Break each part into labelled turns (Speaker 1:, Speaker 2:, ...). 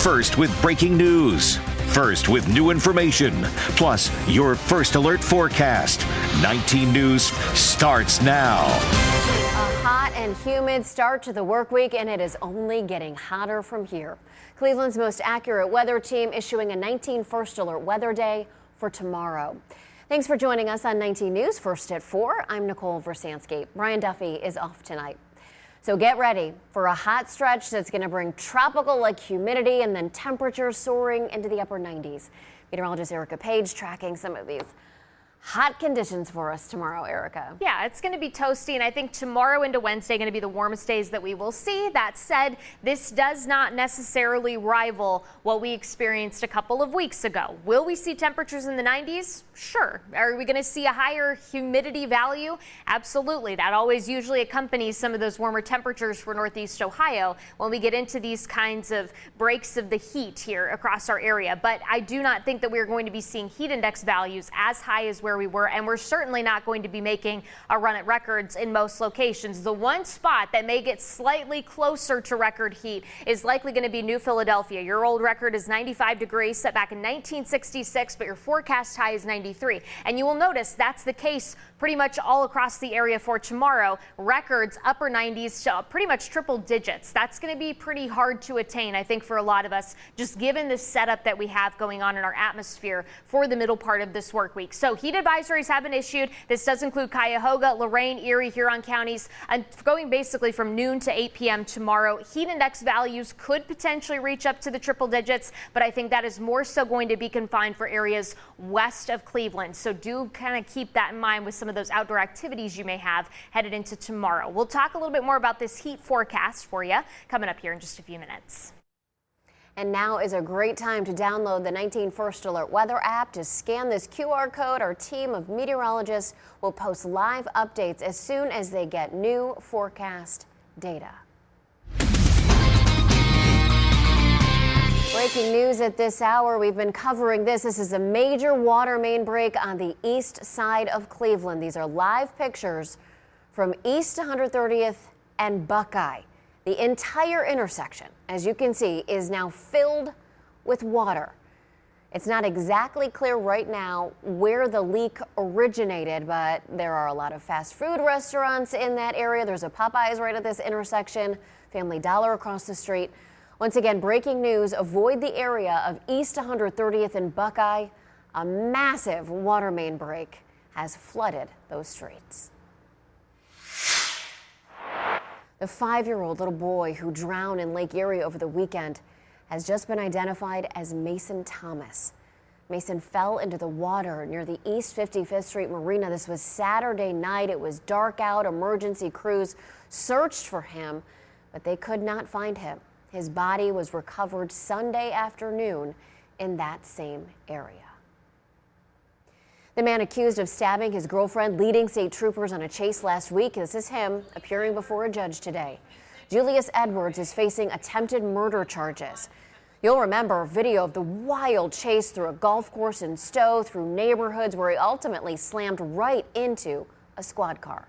Speaker 1: First with breaking news. First with new information. Plus, your first alert forecast. 19 News starts now.
Speaker 2: A hot and humid start to the work week, and it is only getting hotter from here. Cleveland's most accurate weather team issuing a 19 first alert weather day for tomorrow. Thanks for joining us on 19 News First at 4. I'm Nicole Versansky. Brian Duffy is off tonight. So get ready for a hot stretch that's going to bring tropical-like humidity and then temperatures soaring into the upper 90s. Meteorologist Erica Page tracking some of these hot conditions for us tomorrow, Erica.
Speaker 3: Yeah, it's going to be toasty, and I think tomorrow into Wednesday going to be the warmest days that we will see. That said, this does not necessarily rival what we experienced a couple of weeks ago. Will we see temperatures in the 90s? Sure. Are we going to see a higher humidity value? Absolutely. That always usually accompanies some of those warmer temperatures for Northeast Ohio when we get into these kinds of breaks of the heat here across our area. But I do not think that we're going to be seeing heat index values as high as where we were, and we're certainly not going to be making a run at records in most locations. The one spot that may get slightly closer to record heat is likely going to be New Philadelphia. Your old record is 95 degrees set back in 1966, but your forecast high is 93. And you will notice that's the case pretty much all across the area for tomorrow. Records upper 90s to pretty much triple digits. That's going to be pretty hard to attain, I think, for a lot of us, just given the setup that we have going on in our atmosphere for the middle part of this work week. So heat advisories have been issued. This does include Cuyahoga, Lorain, Erie, Huron counties, and going basically from noon to 8 p.m. tomorrow. Heat index values could potentially reach up to the triple digits, but I think that is more so going to be confined for areas west of Cleveland. So do kind of keep that in mind with some of those outdoor activities you may have headed into tomorrow. We'll talk a little bit more about this heat forecast for you coming up here in just a few minutes.
Speaker 2: And now is a great time to download the 19 First Alert Weather app. To scan this QR code, our team of meteorologists will post live updates as soon as they get new forecast data. Breaking news at this hour. We've been covering this. This is a major water main break on the east side of Cleveland. These are live pictures from East 130th and Buckeye. The entire intersection, as you can see, is now filled with water. It's not exactly clear right now where the leak originated, but there are a lot of fast food restaurants in that area. There's a Popeyes right at this intersection, Family Dollar across the street. Once again, breaking news, avoid the area of East 130th and Buckeye. A massive water main break has flooded those streets. The 5-year-old little boy who drowned in Lake Erie over the weekend has just been identified as Mason Thomas. Mason fell into the water near the East 55th Street Marina. This was Saturday night. It was dark out. Emergency crews searched for him, but they could not find him. His body was recovered Sunday afternoon in that same area. The man accused of stabbing his girlfriend leading state troopers on a chase last week. This is him appearing before a judge today. Julius Edwards is facing attempted murder charges. You'll remember video of the wild chase through a golf course in Stowe, through neighborhoods where he ultimately slammed right into a squad car.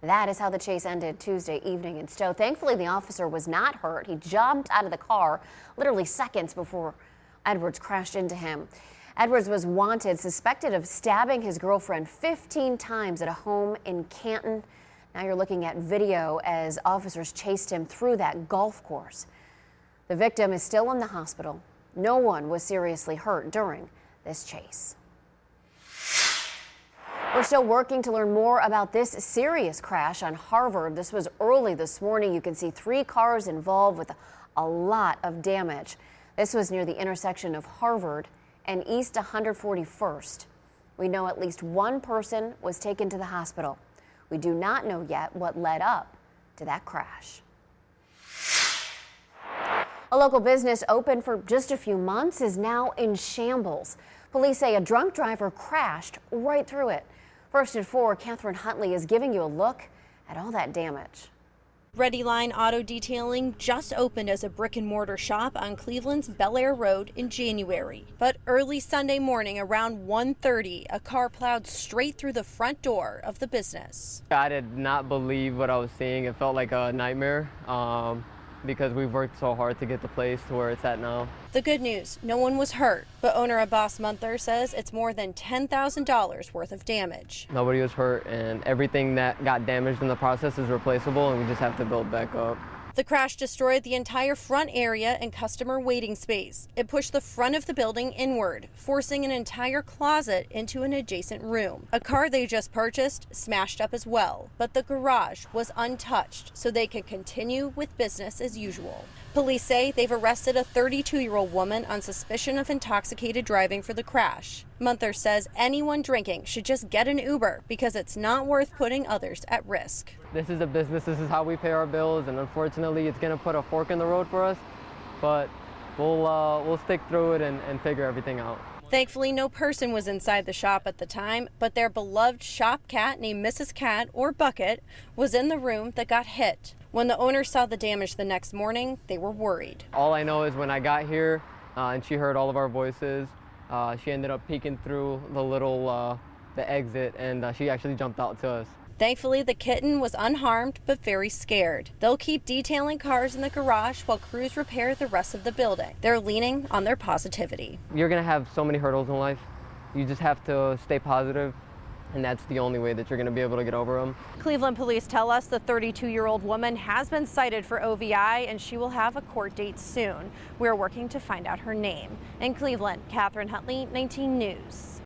Speaker 2: That is how the chase ended Tuesday evening in Stowe. Thankfully, the officer was not hurt. He jumped out of the car literally seconds before Edwards crashed into him. Edwards was wanted, suspected of stabbing his girlfriend 15 times at a home in Canton. Now you're looking at video as officers chased him through that golf course. The victim is still in the hospital. No one was seriously hurt during this chase. We're still working to learn more about this serious crash on Harvard. This was early this morning. You can see 3 cars involved with a lot of damage. This was near the intersection of Harvard and East 141st. We know at least one person was taken to the hospital. We do not know yet what led up to that crash. A local business open for just a few months is now in shambles. Police say a drunk driver crashed right through it. First at 4, Catherine Huntley is giving you a look at all that damage.
Speaker 4: Ready Line Auto Detailing just opened as a brick-and-mortar shop on Cleveland's Bel Air Road in January. But early Sunday morning around 1:30, a car plowed straight through the front door of the business.
Speaker 5: I did not believe what I was seeing. It felt like a nightmare because we've worked so hard to get the place to where it's at now.
Speaker 4: The good news, no one was hurt, but owner Abbas Munther says it's more than $10,000 worth of damage.
Speaker 5: Nobody was hurt, and everything that got damaged in the process is replaceable, and we just have to build back up.
Speaker 4: The crash destroyed the entire front area and customer waiting space. It pushed the front of the building inward, forcing an entire closet into an adjacent room. A car they just purchased smashed up as well, but the garage was untouched, so they could continue with business as usual. Police say they've arrested a 32-year-old woman on suspicion of intoxicated driving for the crash. Munther says anyone drinking should just get an Uber because it's not worth putting others at risk.
Speaker 5: This is a business, this is how we pay our bills, and unfortunately it's going to put a fork in the road for us, but we'll stick through it and figure everything out.
Speaker 4: Thankfully, no person was inside the shop at the time, but their beloved shop cat named Mrs. Cat, or Bucket, was in the room that got hit. When the owner saw the damage the next morning, they were worried.
Speaker 5: All I know is when I got here and she heard all of our voices, she ended up peeking through the exit, and she actually jumped out to us.
Speaker 4: Thankfully, the kitten was unharmed but very scared. They'll keep detailing cars in the garage while crews repair the rest of the building. They're leaning on their positivity.
Speaker 5: You're going to have so many hurdles in life. You just have to stay positive, and that's the only way that you're going to be able to get over them.
Speaker 4: Cleveland police tell us the 32-year-old woman has been cited for OVI, and she will have a court date soon. We're working to find out her name. In Cleveland, Catherine Huntley, 19 News.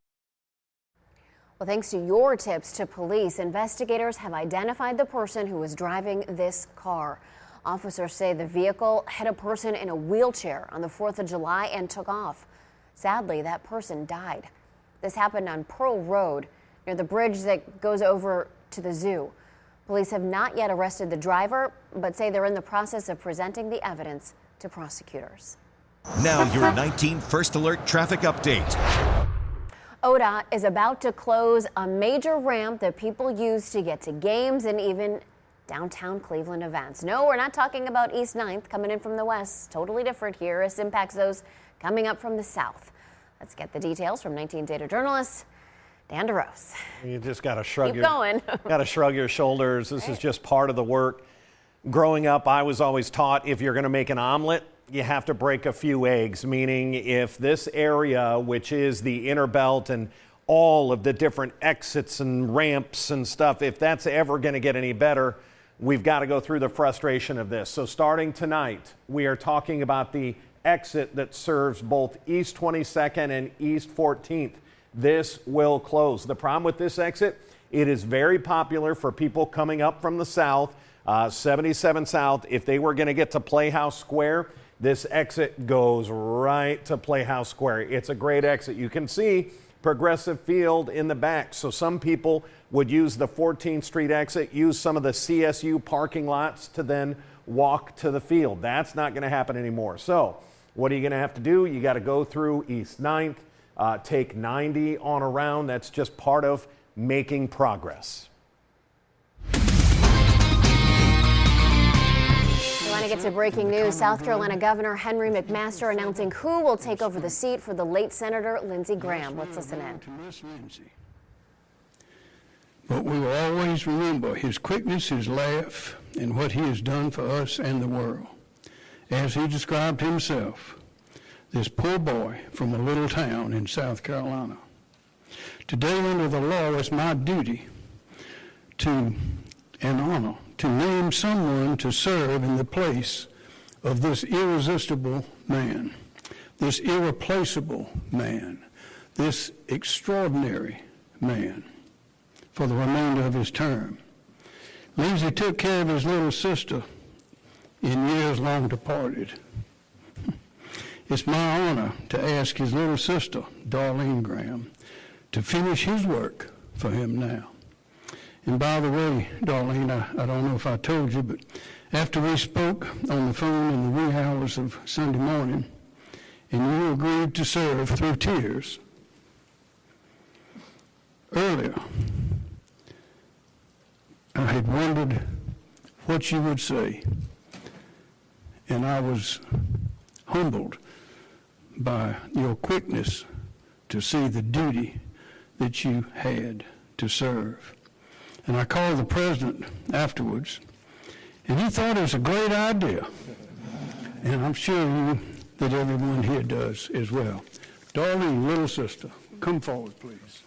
Speaker 2: Well, thanks to your tips to police, investigators have identified the person who was driving this car. Officers say the vehicle hit a person in a wheelchair on the 4th of July and took off. Sadly, that person died. This happened on Pearl Road, near the bridge that goes over to the zoo. Police have not yet arrested the driver, but say they're in the process of presenting the evidence to prosecutors.
Speaker 1: Now your 19 First Alert traffic update.
Speaker 2: ODOT is about to close a major ramp that people use to get to games and even downtown Cleveland events. No, we're not talking about East 9th coming in from the west. Totally different here. This impacts those coming up from the south. Let's get the details from 19 Data journalist Dan DeRose.
Speaker 6: You just got to shrug your shoulders. This is just part of the work. Growing up, I was always taught if you're going to make an omelet, you have to break a few eggs, meaning if this area, which is the inner belt and all of the different exits and ramps and stuff, if that's ever going to get any better, we've got to go through the frustration of this. So starting tonight, we are talking about the exit that serves both East 22nd and East 14th. This will close. The problem with this exit, it is very popular for people coming up from the south, 77 South. If they were going to get to Playhouse Square, this exit goes right to Playhouse Square. It's a great exit. You can see Progressive Field in the back. So some people would use the 14th Street exit, use some of the CSU parking lots to then walk to the field. That's not going to happen anymore. So what are you going to have to do? You got to go through East 9th, take 90 on around. That's just part of making progress.
Speaker 2: We want to get to breaking news. South Carolina Governor Henry McMaster announcing who will take over the seat for the late Senator Lindsey Graham. Let's listen in.
Speaker 7: But we will always remember his quickness, his laugh, and what he has done for us and the world. As he described himself, this poor boy from a little town in South Carolina. Today, under the law, it's my duty and honor to name someone to serve in the place of this irresistible man, this irreplaceable man, this extraordinary man for the remainder of his term. Lindsey took care of his little sister in years long departed. It's my honor to ask his little sister, Darlene Graham, to finish his work for him now. And by the way, Darlene, I don't know if I told you, but after we spoke on the phone in the wee hours of Sunday morning, and you agreed to serve through tears, earlier, I had wondered what you would say. And I was humbled by your quickness to see the duty that you had to serve. And I called the president afterwards, and he thought it was a great idea. And I'm sure that everyone here does as well. Darlene, little sister, come forward, please.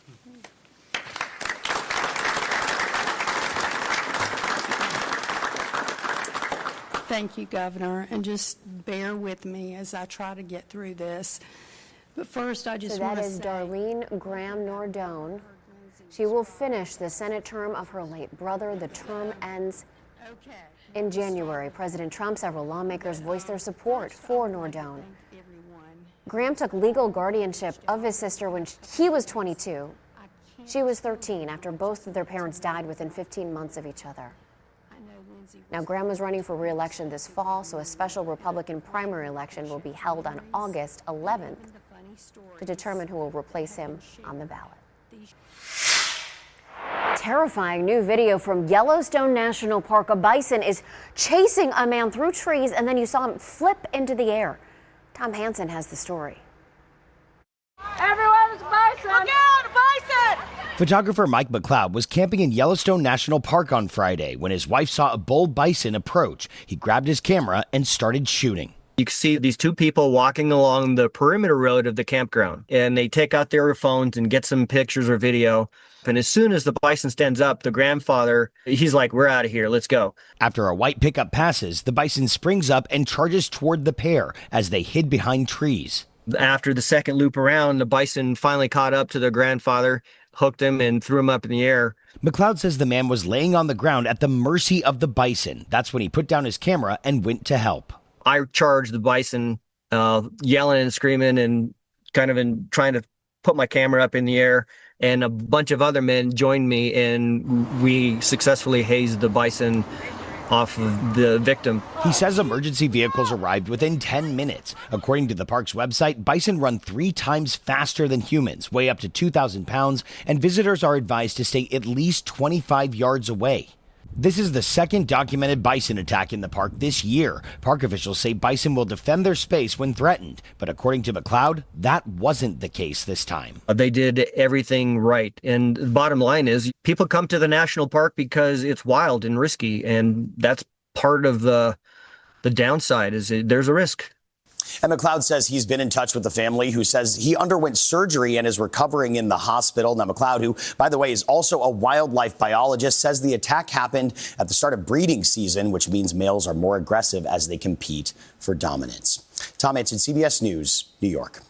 Speaker 8: Thank you, Governor, and just bear with me as I try to get through this. But first, I just want to say...
Speaker 2: So that is Darlene Graham Nardone. She will finish the Senate term of her late brother. The term ends in January. President Trump, several lawmakers voiced their support for Nardone. Graham took legal guardianship of his sister when he was 22. She was 13 after both of their parents died within 15 months of each other. Now, Graham is running for re-election this fall, so a special Republican primary election will be held on August 11th to determine who will replace him on the ballot. Terrifying new video from Yellowstone National Park. A bison is chasing a man through trees, and then you saw him flip into the air. Tom Hansen has the story.
Speaker 9: Everyone's bison! Look out, a bison!
Speaker 10: Photographer Mike McLeod was camping in Yellowstone National Park on Friday when his wife saw a bull bison approach. He grabbed his camera and started shooting.
Speaker 11: You can see these two people walking along the perimeter road of the campground, and they take out their phones and get some pictures or video. And as soon as the bison stands up, the grandfather, he's like, "We're out of here, let's go."
Speaker 10: After a white pickup passes, the bison springs up and charges toward the pair as they hid behind trees.
Speaker 11: After the second loop around, the bison finally caught up to their grandfather, hooked him, and threw him up in the air.
Speaker 10: McLeod says the man was laying on the ground at the mercy of the bison. That's when he put down his camera and went to help.
Speaker 11: I charged the bison, yelling and screaming and kind of trying to put my camera up in the air. And a bunch of other men joined me, and we successfully hazed the bison off of the victim.
Speaker 10: He says emergency vehicles arrived within 10 minutes. According to the park's website, bison run 3 times faster than humans, weigh up to 2,000 pounds, and visitors are advised to stay at least 25 yards away. This is the second documented bison attack in the park this year. Park officials say bison will defend their space when threatened, but according to McLeod, that wasn't the case this time.
Speaker 11: They did everything right. And the bottom line is people come to the national park because it's wild and risky, and that's part of the downside is there's a risk.
Speaker 12: And McLeod says he's been in touch with the family, who says he underwent surgery and is recovering in the hospital. Now, McLeod, who, by the way, is also a wildlife biologist, says the attack happened at the start of breeding season, which means males are more aggressive as they compete for dominance. Tom Hansen, CBS News, New York.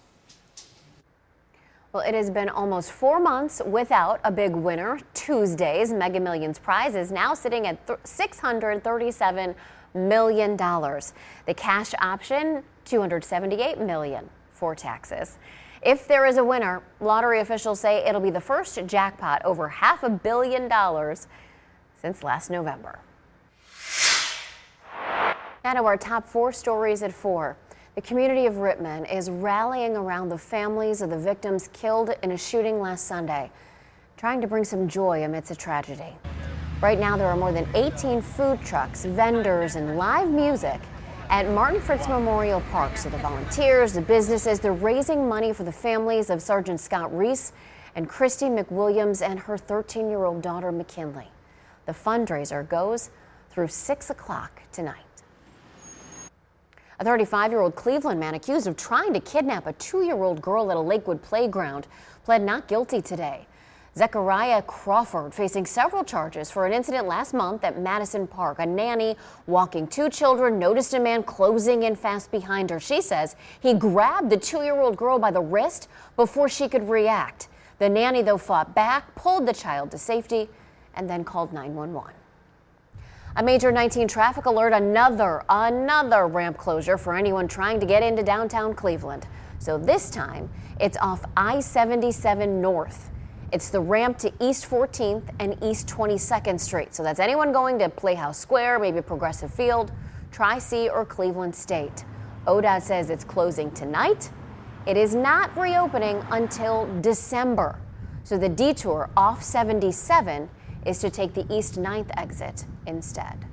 Speaker 2: Well, it has been almost 4 months without a big winner. Tuesday's Mega Millions prize is now sitting at $637 million. The cash option, $278 million for taxes. If there is a winner, lottery officials say it'll be the first jackpot over $500 million since last November. Now to our top 4 stories at 4. The community of Rittman is rallying around the families of the victims killed in a shooting last Sunday, trying to bring some joy amidst a tragedy. Right now, there are more than 18 food trucks, vendors, and live music at Martin Fritz Memorial Park. So the volunteers, the businesses, they're raising money for the families of Sergeant Scott Reese and Christy McWilliams and her 13-year-old daughter, McKinley. The fundraiser goes through 6 o'clock tonight. A 35-year-old Cleveland man accused of trying to kidnap a 2-year-old girl at a Lakewood playground pled not guilty today. Zechariah Crawford facing several charges for an incident last month at Madison Park. A nanny walking 2 children noticed a man closing in fast behind her. She says he grabbed the 2-year-old girl by the wrist before she could react. The nanny, though, fought back, pulled the child to safety, and then called 911. A major 19 traffic alert, another ramp closure for anyone trying to get into downtown Cleveland. So this time, it's off I-77 North. It's the ramp to East 14th and East 22nd Street. So that's anyone going to Playhouse Square, maybe Progressive Field, Tri-C, or Cleveland State. ODOT says it's closing tonight. It is not reopening until December. So the detour off 77 is to take the East 9th exit instead.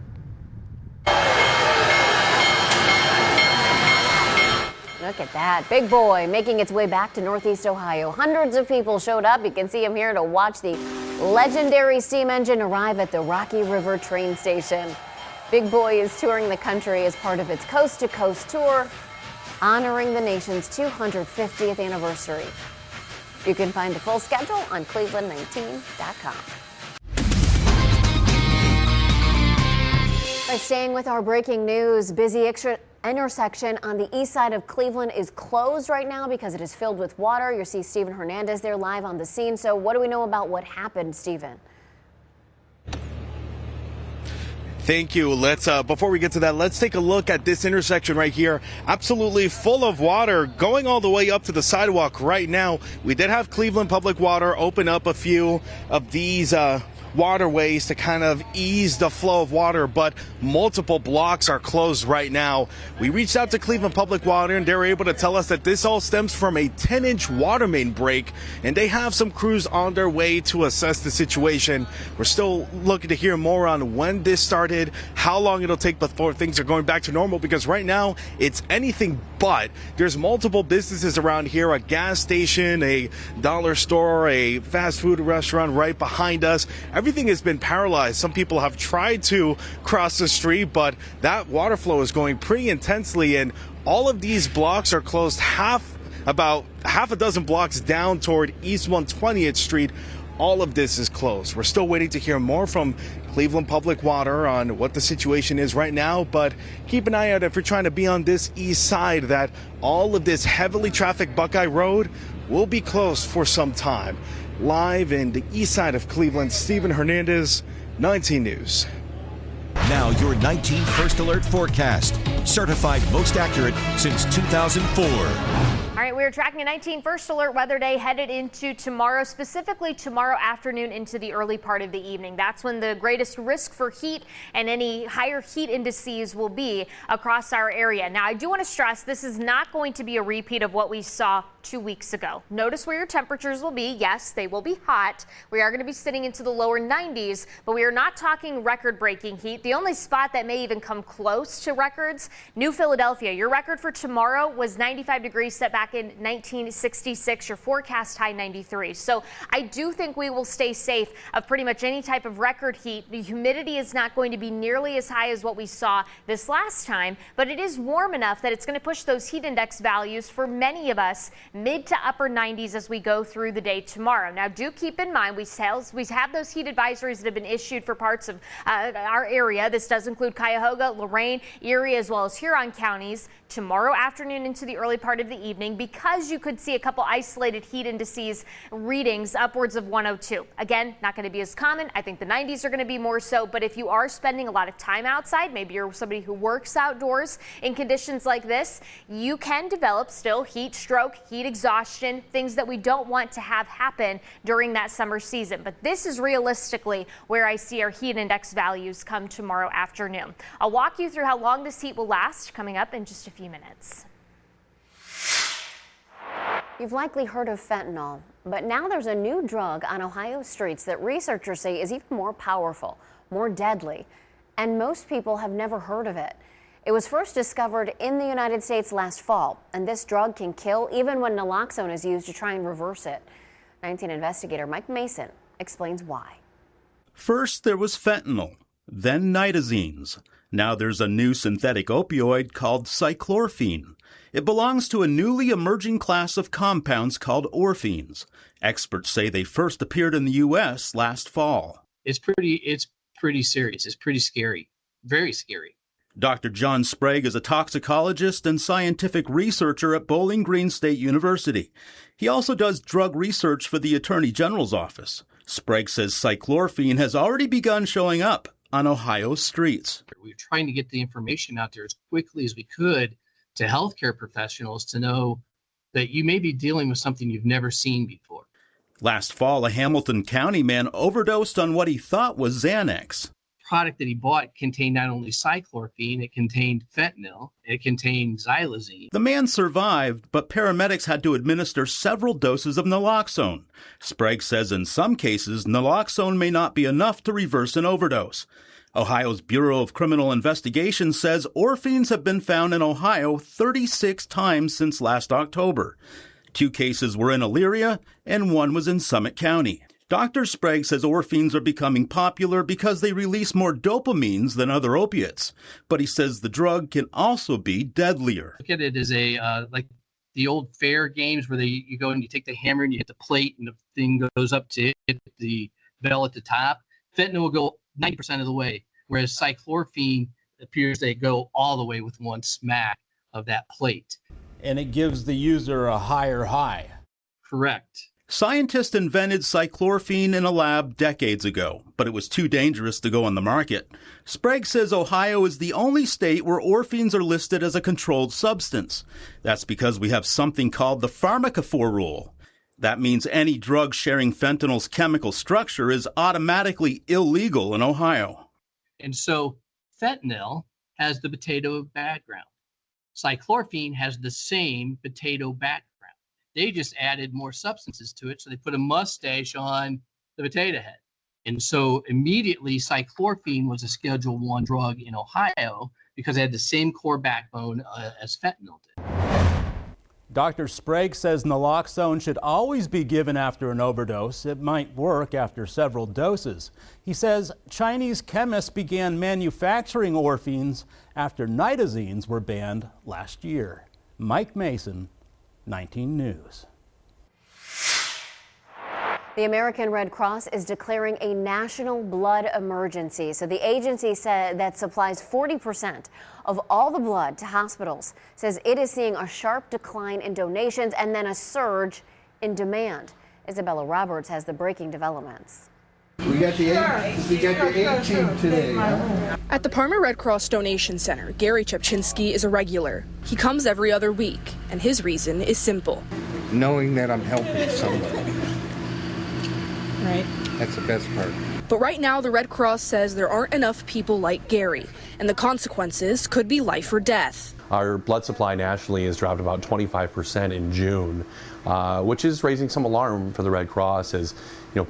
Speaker 2: Look at that. Big boy making its way back to Northeast Ohio. Hundreds of people showed up. You can see him here to watch the legendary steam engine arrive at the Rocky River train station. Big Boy is touring the country as part of its Coast to Coast tour, honoring the nation's 250th anniversary. You can find the full schedule on Cleveland19.com. Staying with our breaking news, busy intersection on the east side of Cleveland is closed right now because it is filled with water. You see Stephen Hernandez there live on the scene. So what do we know about what happened, Stephen?
Speaker 13: Thank you. Before we get to that, let's take a look at this intersection right here. Absolutely full of water going all the way up to the sidewalk right now. We did have Cleveland Public Water open up a few of these waterways to kind of ease the flow of water, but multiple blocks are closed right now. We reached out to Cleveland Public Water and they were able to tell us that this all stems from a 10-inch water main break, and they have some crews on their way to assess the situation. We're still looking to hear more on when this started, how long it'll take before things are going back to normal, because right now it's anything but. There's multiple businesses around here, a gas station, a dollar store, a fast food restaurant right behind us. Everything has been paralyzed. Some people have tried to cross the street, but that water flow is going pretty intensely, and all of these blocks are closed. About half a dozen blocks down toward East 120th Street. All of this is closed. We're still waiting to hear more from Cleveland Public Water on what the situation is right now, but keep an eye out if you're trying to be on this east side that all of this heavily trafficked Buckeye Road will be closed for some time. Live in the east side of Cleveland, Stephen Hernandez, 19 News.
Speaker 1: Now your 19 First Alert forecast. Certified most accurate since 2004.
Speaker 3: All right, we're tracking a 19 First Alert weather day headed into tomorrow, specifically tomorrow afternoon into the early part of the evening. That's when the greatest risk for heat and any higher heat indices will be across our area. Now, I do want to stress this is not going to be a repeat of what we saw 2 weeks ago. Notice where your temperatures will be. Yes, they will be hot. We are going to be sitting into the lower 90s, but we are not talking record-breaking heat. The only spot that may even come close to records, New Philadelphia. Your record for tomorrow was 95 degrees set back in 1966. Your forecast high 93. So I do think we will stay safe of pretty much any type of record heat. The humidity is not going to be nearly as high as what we saw this last time, but it is warm enough that it's going to push those heat index values for many of us mid to upper 90s as we go through the day tomorrow. Now, do keep in mind we have those heat advisories that have been issued for parts of our area. This does include Cuyahoga, Lorain, Erie, as well as Huron counties tomorrow afternoon into the early part of the evening, because you could see a couple isolated heat indices readings upwards of 102. Again, not going to be as common. I think the 90s are going to be more so, but if you are spending a lot of time outside, maybe you're somebody who works outdoors in conditions like this, you can develop still heat stroke, heat exhaustion, things that we don't want to have happen during that summer season. But this is realistically where I see our heat index values come tomorrow afternoon. I'll walk you through how long this heat will last coming up in just a few minutes.
Speaker 2: You've likely heard of fentanyl, but now there's a new drug on Ohio streets that researchers say is even more powerful, more deadly, and most people have never heard of it. It was first discovered in the United States last fall, and this drug can kill even when naloxone is used to try and reverse it. 19 investigator Mike Mason explains why.
Speaker 14: First, there was fentanyl, then nitazenes. Now there's a new synthetic opioid called cyclorphine. It belongs to a newly emerging class of compounds called orphines. Experts say they first appeared in the U.S. last fall.
Speaker 15: It's pretty serious. It's pretty scary. Very scary.
Speaker 14: Dr. John Sprague is a toxicologist and scientific researcher at Bowling Green State University. He also does drug research for the Attorney General's office. Sprague says cyclorphine has already begun showing up on Ohio's streets.
Speaker 15: We were trying to get the information out there as quickly as we could to healthcare professionals to know that you may be dealing with something you've never seen before.
Speaker 14: Last fall, a Hamilton County man overdosed on what he thought was Xanax.
Speaker 15: Product that he bought contained not only cyclorphine, it contained fentanyl, it contained xylazine.
Speaker 14: The man survived, but paramedics had to administer several doses of naloxone. Sprague says in some cases, naloxone may not be enough to reverse an overdose. Ohio's Bureau of Criminal Investigation says orphines have been found in Ohio 36 times since last October. 2 cases were in Elyria and 1 was in Summit County. Dr. Sprague says orphines are becoming popular because they release more dopamines than other opiates. But he says the drug can also be deadlier.
Speaker 15: Look at it as like the old fair games where you go and you take the hammer and you hit the plate and the thing goes up to hit the bell at the top. Fentanyl will go 90% of the way, whereas cyclorphene appears to go all the way with one smack of that plate.
Speaker 16: And it gives the user a higher high.
Speaker 15: Correct.
Speaker 14: Scientists invented cyclorphene in a lab decades ago, but it was too dangerous to go on the market. Sprague says Ohio is the only state where orphines are listed as a controlled substance. That's because we have something called the pharmacophore rule. That means any drug sharing fentanyl's chemical structure is automatically illegal in Ohio.
Speaker 15: And so fentanyl has the potato background. Cyclorphene has the same potato background. They just added more substances to it, so they put a mustache on the potato head. And so immediately cyclorphene was a Schedule I drug in Ohio because it had the same core backbone as fentanyl did.
Speaker 16: Dr. Sprague says naloxone should always be given after an overdose. It might work after several doses. He says Chinese chemists began manufacturing orphines after nitazines were banned last year. Mike Mason, 19 News.
Speaker 2: The American Red Cross is declaring a national blood emergency. So the agency said that supplies 40% of all the blood to hospitals says it is seeing a sharp decline in donations and then a surge in demand. Isabella Roberts has the breaking developments.
Speaker 17: We got the A team today.
Speaker 18: At the Parma Red Cross Donation Center, Gary Chepchinsky is a regular. He comes every other week, and his reason is simple.
Speaker 17: Knowing that I'm helping somebody.
Speaker 18: Right.
Speaker 17: That's the best part.
Speaker 18: But right now, the Red Cross says there aren't enough people like Gary, and the consequences could be life or death.
Speaker 19: Our blood supply nationally has dropped about 25% in June, which is raising some alarm for the Red Cross as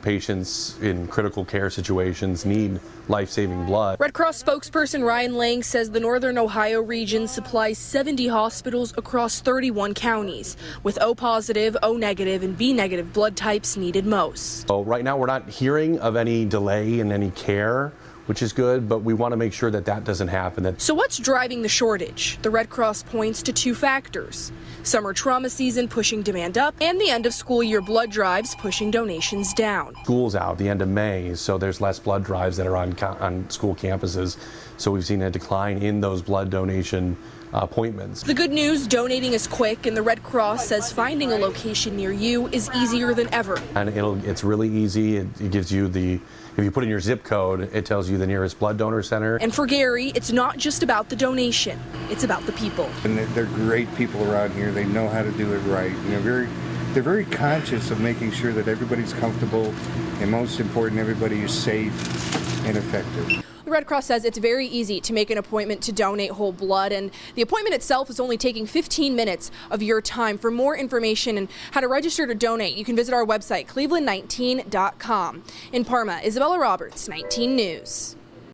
Speaker 19: patients in critical care situations need life-saving blood.
Speaker 18: Red Cross spokesperson Ryan Lang says the Northern Ohio region supplies 70 hospitals across 31 counties, with O positive, O negative, and B negative blood types needed most.
Speaker 19: So right now we're not hearing of any delay in any care, which is good, but we want to make sure that that doesn't happen.
Speaker 18: So what's driving the shortage? The Red Cross points to 2 factors. Summer trauma season pushing demand up, and the end of school year blood drives pushing donations down.
Speaker 19: School's out the end of May, so there's less blood drives that are on school campuses. So we've seen a decline in those blood donation appointments.
Speaker 18: The good news, donating is quick, and the Red Cross says finding a location near you is easier than ever.
Speaker 19: And it's really easy. It gives you if you put in your zip code, it tells you the nearest blood donor center.
Speaker 18: And for Gary, it's not just about the donation, it's about the people.
Speaker 17: And they're great people around here. They know how to do it right. And they're very conscious of making sure that everybody's comfortable, and most important, everybody is safe and effective.
Speaker 18: The Red Cross says it's very easy to make an appointment to donate whole blood, and the appointment itself is only taking 15 minutes of your time. For more information and how to register to donate, you can visit our website, cleveland19.com. In Parma, Isabella Roberts, 19 News.